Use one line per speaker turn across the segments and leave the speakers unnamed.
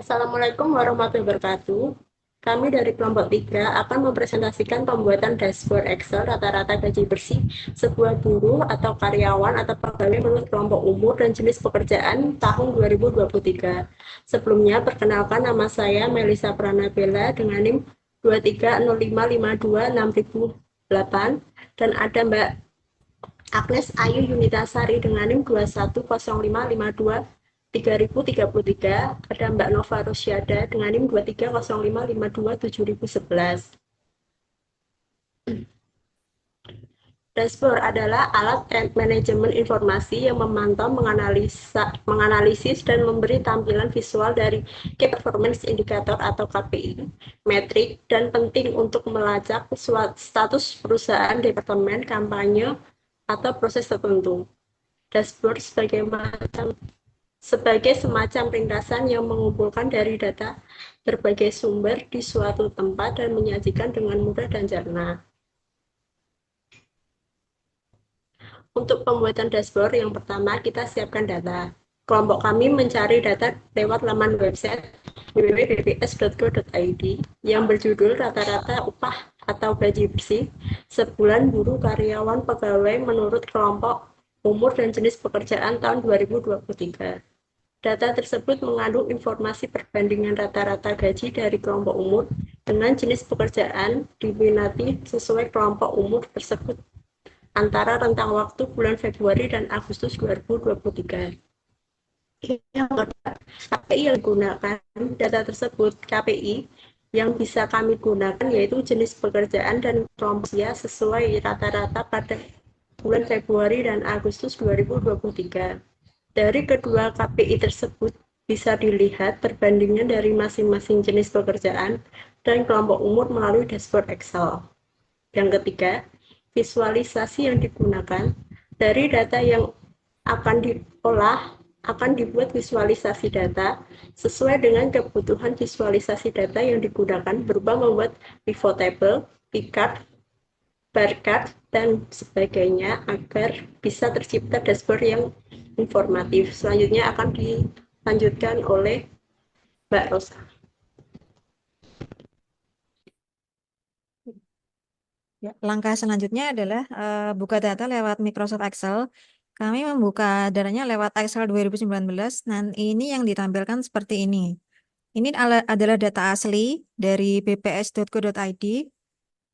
Assalamualaikum warahmatullahi wabarakatuh. Kami dari kelompok 3 akan mempresentasikan pembuatan dashboard Excel rata-rata gaji bersih sebuah buruh atau karyawan atau pegawai menurut kelompok umur dan jenis pekerjaan tahun 2023. Sebelumnya, perkenalkan nama saya Melisa Pranabela dengan NIM 2305526008 dan ada Mbak Agnes Ayu Yunitasari dengan NIM 2105523033, ada Mbak Nova Rosyada dengan NIM 2305527011. Dashboard adalah alat manajemen informasi yang memantau, menganalisis, dan memberi tampilan visual dari Key Performance Indicator atau KPI, metrik, dan penting untuk melacak status perusahaan, departemen, kampanye, atau proses tertentu. Dashboard sebagai semacam ringkasan yang mengumpulkan dari data berbagai sumber di suatu tempat dan menyajikan dengan mudah dan cermat. Untuk pembuatan dashboard, yang pertama kita siapkan data. Kelompok kami mencari data lewat laman website www.bps.go.id yang berjudul rata-rata upah atau gaji bersih sebulan buruh karyawan pegawai menurut kelompok umur dan jenis pekerjaan tahun 2023. Data tersebut mengandung informasi perbandingan rata-rata gaji dari kelompok umur dengan jenis pekerjaan diminati sesuai kelompok umur tersebut antara rentang waktu bulan Februari dan Agustus 2023. Yang kedua, KPI yang digunakan data tersebut KPI yang bisa kami gunakan yaitu jenis pekerjaan dan kelompok usia sesuai rata-rata pada bulan Februari dan Agustus 2023. Dari kedua KPI tersebut bisa dilihat perbandingan dari masing-masing jenis pekerjaan dan kelompok umur melalui dashboard Excel. Yang ketiga, visualisasi yang digunakan dari data yang akan diolah akan dibuat visualisasi data sesuai dengan kebutuhan visualisasi data yang digunakan berupa membuat pivot table, pichart, bar chart, dan sebagainya agar bisa tercipta dashboard yang informatif. Selanjutnya akan dilanjutkan oleh Mbak Rosa.
Ya, langkah selanjutnya adalah buka data lewat Microsoft Excel. Kami membuka datanya lewat Excel 2019. Dan ini yang ditampilkan seperti ini. Ini adalah data asli dari bps.go.id.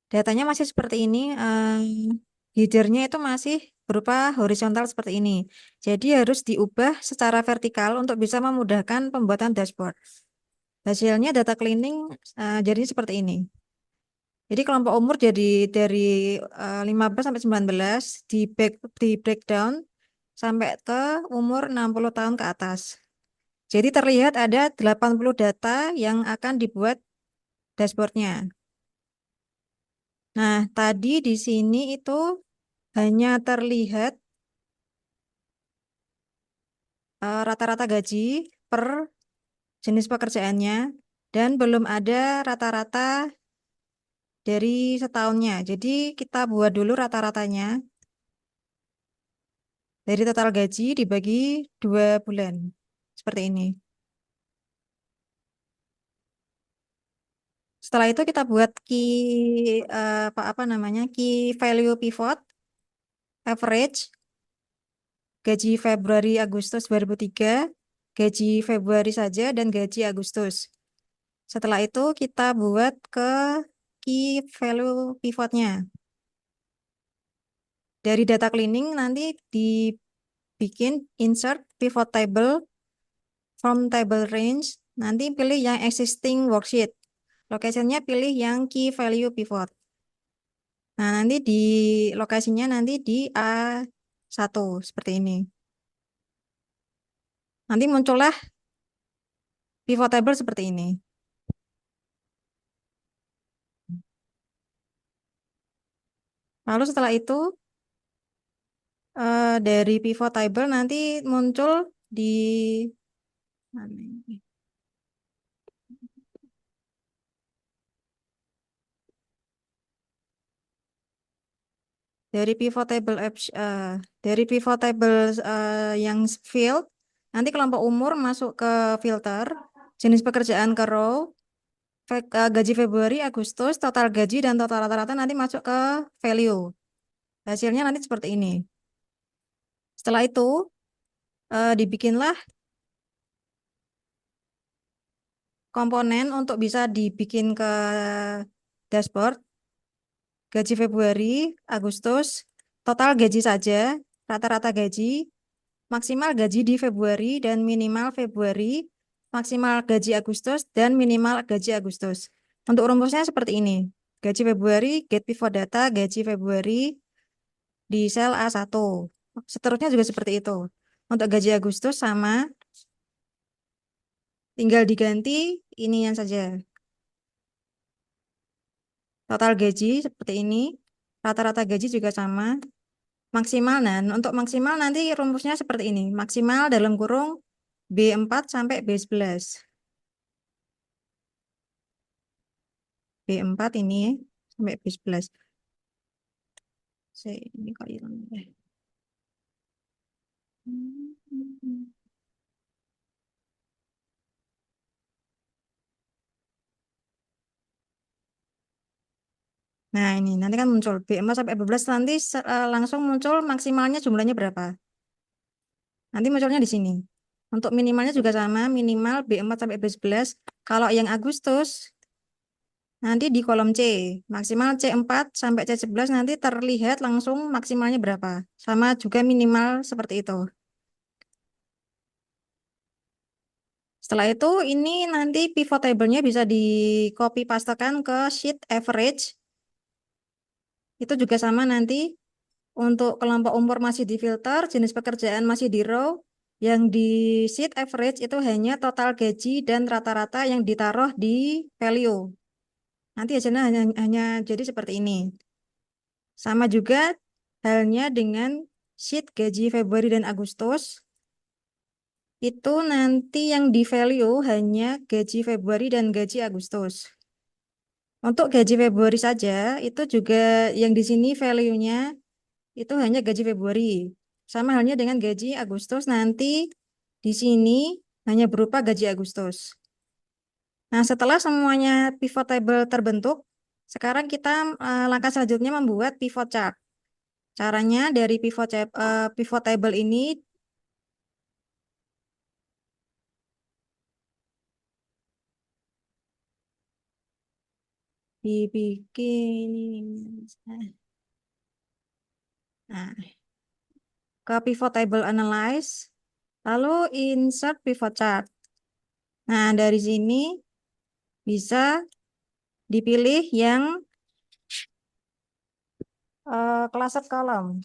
Datanya masih seperti ini. Headernya itu masih berupa horizontal seperti ini. Jadi harus diubah secara vertikal untuk bisa memudahkan pembuatan dashboard. Hasilnya data cleaning jadi seperti ini. Jadi kelompok umur jadi dari 15 sampai 19 di breakdown sampai ke umur 60 tahun ke atas. Jadi terlihat ada 80 data yang akan dibuat dashboardnya. Nah, tadi di sini itu hanya terlihat rata-rata gaji per jenis pekerjaannya dan belum ada rata-rata dari setahunnya. Jadi kita buat dulu rata-ratanya. Dari total gaji dibagi 2 bulan. Seperti ini. Setelah itu kita buat apa namanya? Key value pivot, average, gaji Februari Agustus 2003, gaji Februari saja dan gaji Agustus. Setelah itu kita buat ke key value pivotnya. Dari data cleaning nanti dibikin insert pivot table from table range. Nanti pilih yang existing worksheet. Lokasinya pilih yang key value pivot. Nah, nanti di lokasinya nanti di A1 seperti ini. Nanti muncullah pivot table seperti ini. Lalu setelah itu dari pivot table nanti muncul di mana ini? Dari pivot table yang field nanti kelompok umur masuk ke filter. jenis pekerjaan ke row, gaji Februari, Agustus, total gaji, dan total rata-rata nanti masuk ke value. Hasilnya nanti seperti ini. Setelah itu, dibikinlah komponen untuk bisa dibikin ke dashboard. Gaji Februari, Agustus, total gaji saja, rata-rata gaji, maksimal gaji di Februari dan minimal Februari, maksimal gaji Agustus dan minimal gaji Agustus. Untuk rumusnya seperti ini. Gaji Februari, get pivot data, gaji Februari di sel A1. Seterusnya juga seperti itu. Untuk gaji Agustus sama, tinggal diganti ini yang saja. Total gaji seperti ini, rata-rata gaji juga sama. Maksimal, nah untuk maksimal nanti rumusnya seperti ini. Maksimal dalam kurung B4 sampai B11. B4 ini sampai B11. Ini kok hilang ya. Nah ini nanti kan muncul B4 sampai B11 nanti langsung muncul maksimalnya jumlahnya berapa. Nanti munculnya di sini. Untuk minimalnya juga sama, minimal B4 sampai B11. Kalau yang Agustus nanti di kolom C, maksimal C4 sampai C11 nanti terlihat langsung maksimalnya berapa. Sama juga minimal seperti itu. Setelah itu ini nanti pivot table-nya bisa di copy pastekan ke sheet average. Itu juga sama nanti untuk kelompok umur masih di filter, jenis pekerjaan masih di row. Yang di sheet average itu hanya total gaji dan rata-rata yang ditaruh di value. Nanti hasilnya hanya jadi seperti ini. Sama juga halnya dengan sheet gaji Februari dan Agustus. Itu nanti yang di value hanya gaji Februari dan gaji Agustus. Untuk gaji Februari saja, itu juga yang di sini value-nya itu hanya gaji Februari. Sama halnya dengan gaji Agustus, nanti di sini hanya berupa gaji Agustus. Nah, setelah semuanya pivot table terbentuk, sekarang kita langkah selanjutnya membuat pivot chart. Caranya dari pivot table ini dibikin ini. Nah, ke pivot table analyze, lalu insert pivot chart. Nah, dari sini bisa dipilih yang cluster column.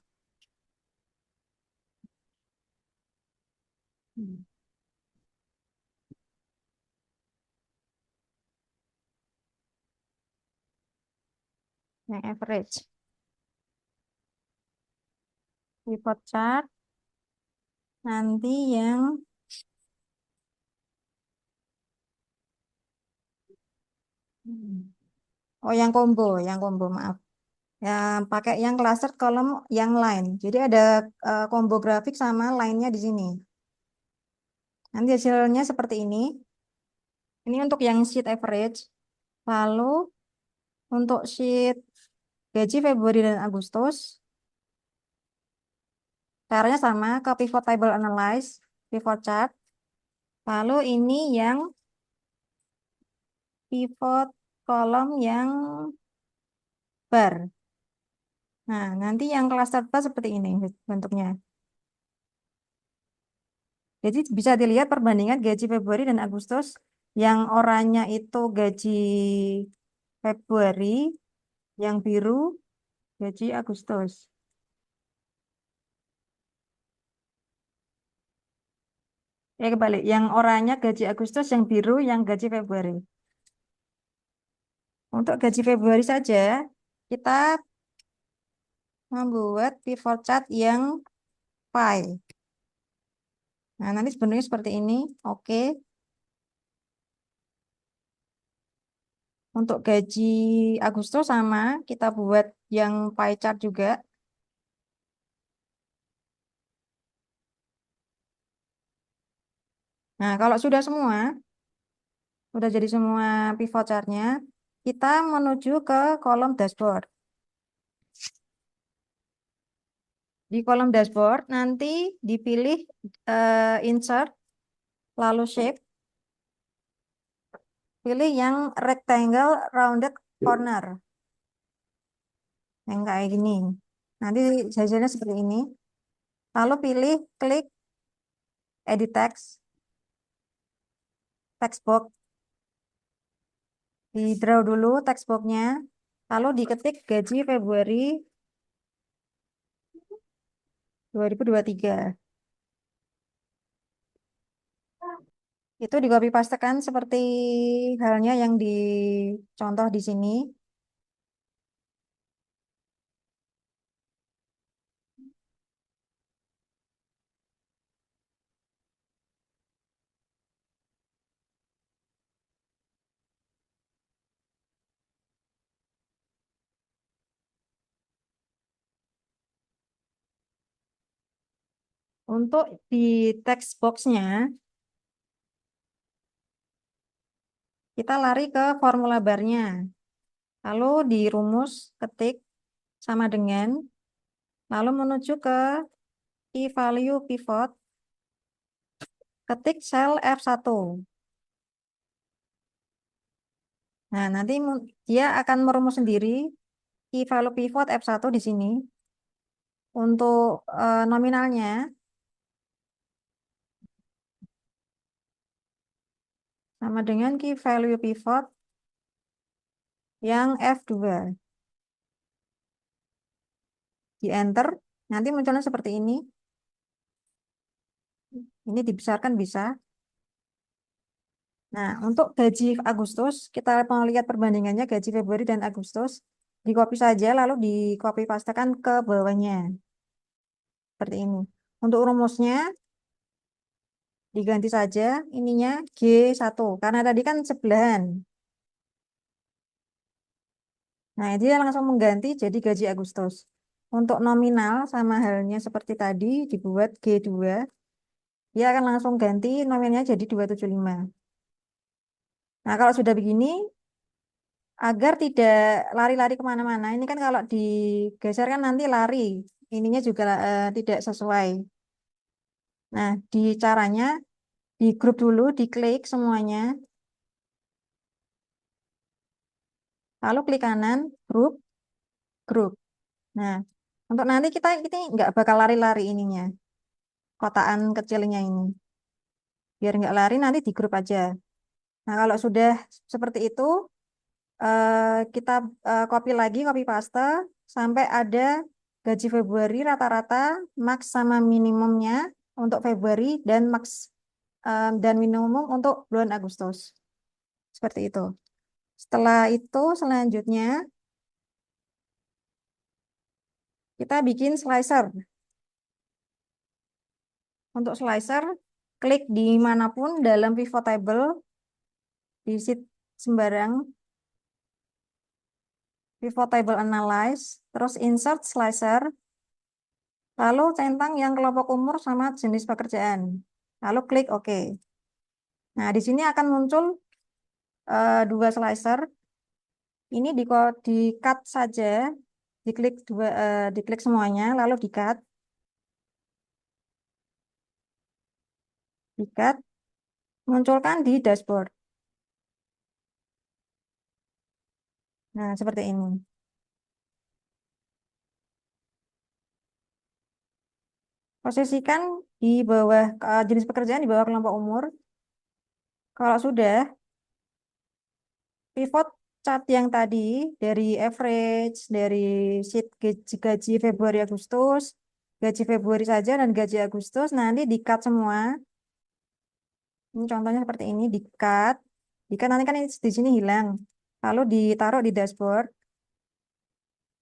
Yang average. Pivot chart. Nanti yang yang combo, maaf. Ya, pakai yang cluster column yang line. Jadi ada combo grafik sama line-nya di sini. Nanti hasilnya seperti ini. Ini untuk yang sheet average. Lalu untuk sheet gaji Februari dan Agustus, caranya sama ke pivot table analyze, pivot chart. Lalu ini yang pivot kolom yang bar. Nah, nanti yang cluster bar seperti ini bentuknya. Jadi bisa dilihat perbandingan gaji Februari dan Agustus. Yang oranye itu gaji Februari, yang biru gaji Agustus. Kebalik, yang oranye gaji Agustus, yang biru yang gaji Februari. Untuk gaji Februari saja, kita membuat pivot chart yang pie. Nah, nanti sebenarnya seperti ini. Oke. Untuk gaji Agustus sama, kita buat yang pie chart juga. Nah, kalau sudah semua, Udah jadi semua pivot chartnya. Kita menuju ke kolom dashboard. Di kolom dashboard nanti dipilih insert, lalu shape, pilih yang rectangle rounded corner. Yang kayak gini. Nanti hasilnya seperti ini. Lalu pilih klik edit text box. Di draw dulu text box-nya. Lalu diketik gaji Februari 2023. Itu di copy pastekan seperti halnya yang dicontoh di sini. Untuk di text box-nya, kita lari ke formula bar-nya. Lalu di rumus ketik sama dengan, lalu menuju ke key value pivot, ketik sel F1. Nah, nanti dia akan merumus sendiri key value pivot F1 di sini. Untuk nominalnya, sama dengan key value pivot yang F2. Di enter, nanti munculnya seperti ini. Ini dibesarkan bisa. Nah, untuk gaji Agustus, kita mau lihat perbandingannya gaji Februari dan Agustus. Di copy saja, lalu di copy pastekan ke bawahnya. Seperti ini. Untuk rumusnya, diganti saja ininya G1. Karena tadi kan sebelahan. Nah, dia langsung mengganti jadi gaji Agustus. Untuk nominal, sama halnya seperti tadi, dibuat G2. Dia akan langsung ganti nominalnya jadi 275. Nah, kalau sudah begini, agar tidak lari-lari kemana-mana. Ini kan kalau digeser kan nanti lari. Ininya juga tidak sesuai. Nah, di caranya, di grup dulu, diklik semuanya. Lalu klik kanan, grup, grup. Nah, untuk nanti kita ini nggak bakal lari-lari ininya. Kotaan kecilnya ini. Biar nggak lari, nanti di grup aja. Nah, kalau sudah seperti itu, kita copy lagi, copy paste sampai ada gaji Februari rata-rata max sama minimumnya untuk Februari dan max dan minimum untuk bulan Agustus. Seperti itu. Setelah itu selanjutnya kita bikin slicer. Untuk slicer, klik dimanapun dalam pivot table, di sheet sembarang, pivot table analyze, terus insert slicer, lalu centang yang kelompok umur sama jenis pekerjaan. Lalu klik OK. Nah, di sini akan muncul dua slicer. Ini di cut saja, diklik semuanya, lalu di cut, munculkan di dashboard. Nah, seperti ini. Posisikan di bawah jenis pekerjaan di bawah kelompok umur. Kalau sudah, pivot chart yang tadi dari average, dari sheet gaji Februari Agustus, gaji Februari saja dan gaji Agustus nanti di-cut semua. Ini contohnya seperti ini, di-cut. Di-cut nanti kan di sini hilang. Lalu ditaruh di dashboard.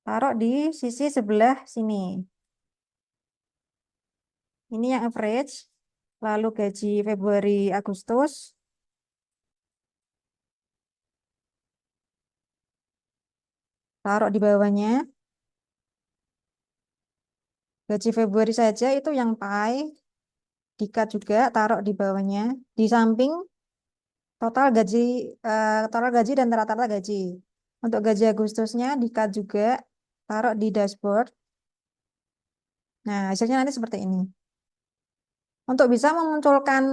Taruh di sisi sebelah sini. Ini yang average. Lalu gaji Februari Agustus. Taruh di bawahnya. Gaji Februari saja itu yang pie. Di-cut juga, taruh di bawahnya. Di samping total gaji dan rata-rata gaji. Untuk gaji Agustusnya di-cut juga, taruh di dashboard. Nah, hasilnya nanti seperti ini. Untuk bisa memunculkan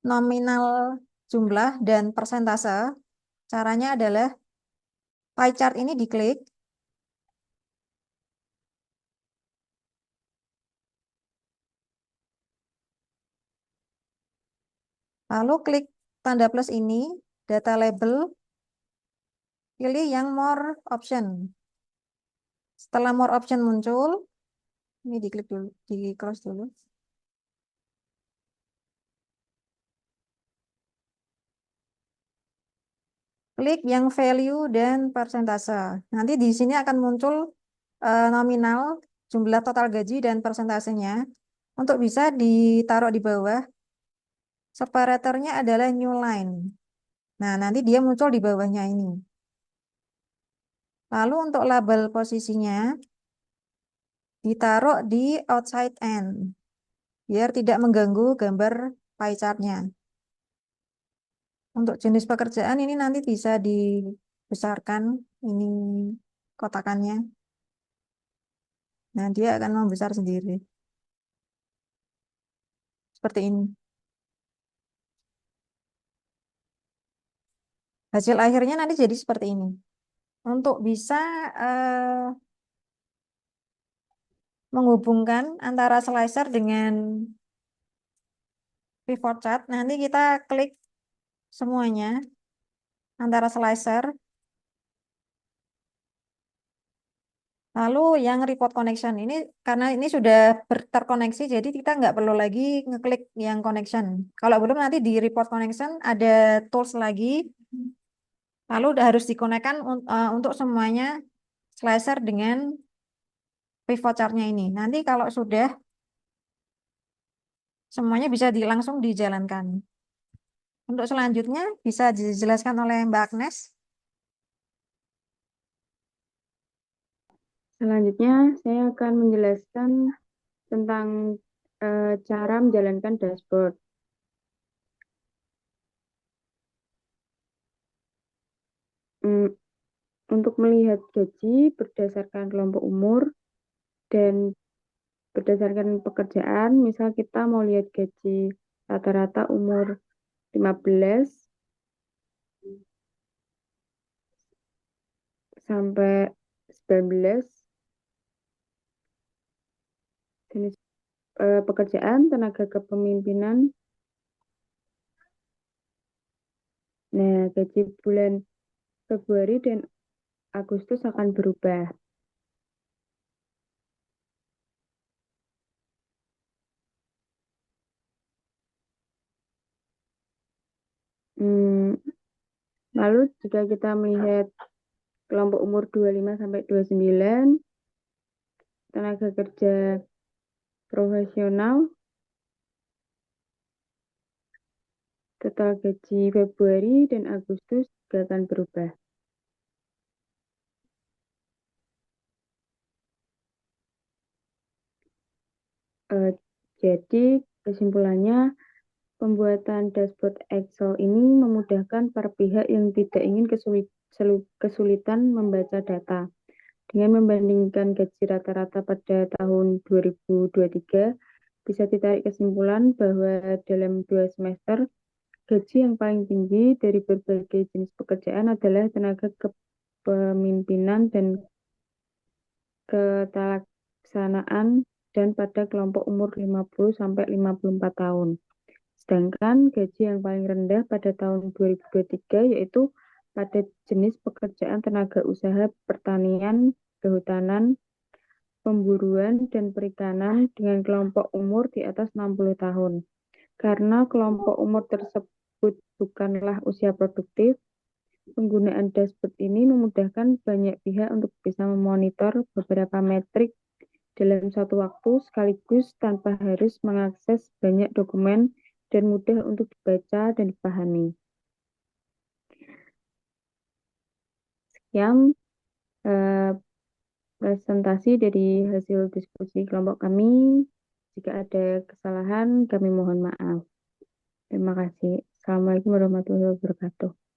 nominal jumlah dan persentase, caranya adalah pie chart ini diklik, lalu klik tanda plus ini, data label, pilih yang more option. Setelah more option muncul, ini diklik dulu, di close dulu. Klik yang value dan persentase. Nanti di sini akan muncul nominal, jumlah total gaji dan persentasenya. Untuk bisa ditaruh di bawah, separatornya adalah new line. Nah, nanti dia muncul di bawahnya ini. Lalu untuk label posisinya, ditaruh di outside end, biar tidak mengganggu gambar pie chart-nya. Untuk jenis pekerjaan ini nanti bisa dibesarkan, ini kotakannya. Nah, dia akan membesar sendiri. Seperti ini. Hasil akhirnya nanti jadi seperti ini. Untuk bisa menghubungkan antara slicer dengan pivot chart, nanti kita klik semuanya antara slicer. Lalu yang report connection ini karena ini sudah terkoneksi, jadi kita nggak perlu lagi ngeklik yang connection. Kalau belum nanti di report connection ada tools lagi, lalu udah harus dikonekkan untuk semuanya slicer dengan pivot chart-nya ini. Nanti kalau sudah semuanya bisa langsung dijalankan. Untuk selanjutnya bisa dijelaskan oleh Mbak Agnes.
Selanjutnya, saya akan menjelaskan tentang cara menjalankan dashboard. Untuk melihat gaji berdasarkan kelompok umur dan berdasarkan pekerjaan, misal kita mau lihat gaji rata-rata umur 15 sampai 19, jenis pekerjaan, tenaga kepemimpinan. Nah, gaji bulan Februari dan Agustus akan berubah. Lalu jika kita melihat kelompok umur 25 sampai 29, tenaga kerja profesional, total gaji Februari dan Agustus juga akan berubah. Jadi kesimpulannya, pembuatan dashboard Excel ini memudahkan para pihak yang tidak ingin kesulitan membaca data. Dengan membandingkan gaji rata-rata pada tahun 2023, bisa ditarik kesimpulan bahwa dalam 2 semester, gaji yang paling tinggi dari berbagai jenis pekerjaan adalah tenaga kepemimpinan dan ketelaksanaan dan pada kelompok umur 50 sampai 54 tahun. Sedangkan gaji yang paling rendah pada tahun 2023 yaitu pada jenis pekerjaan tenaga usaha pertanian, kehutanan, pemburuan, dan perikanan dengan kelompok umur di atas 60 tahun. Karena kelompok umur tersebut bukanlah usia produktif, penggunaan dashboard ini memudahkan banyak pihak untuk bisa memonitor beberapa metrik dalam satu waktu sekaligus tanpa harus mengakses banyak dokumen dan mudah untuk dibaca dan dipahami. Sekian presentasi dari hasil diskusi kelompok kami. Jika ada kesalahan, kami mohon maaf. Terima kasih. Assalamualaikum warahmatullahi wabarakatuh.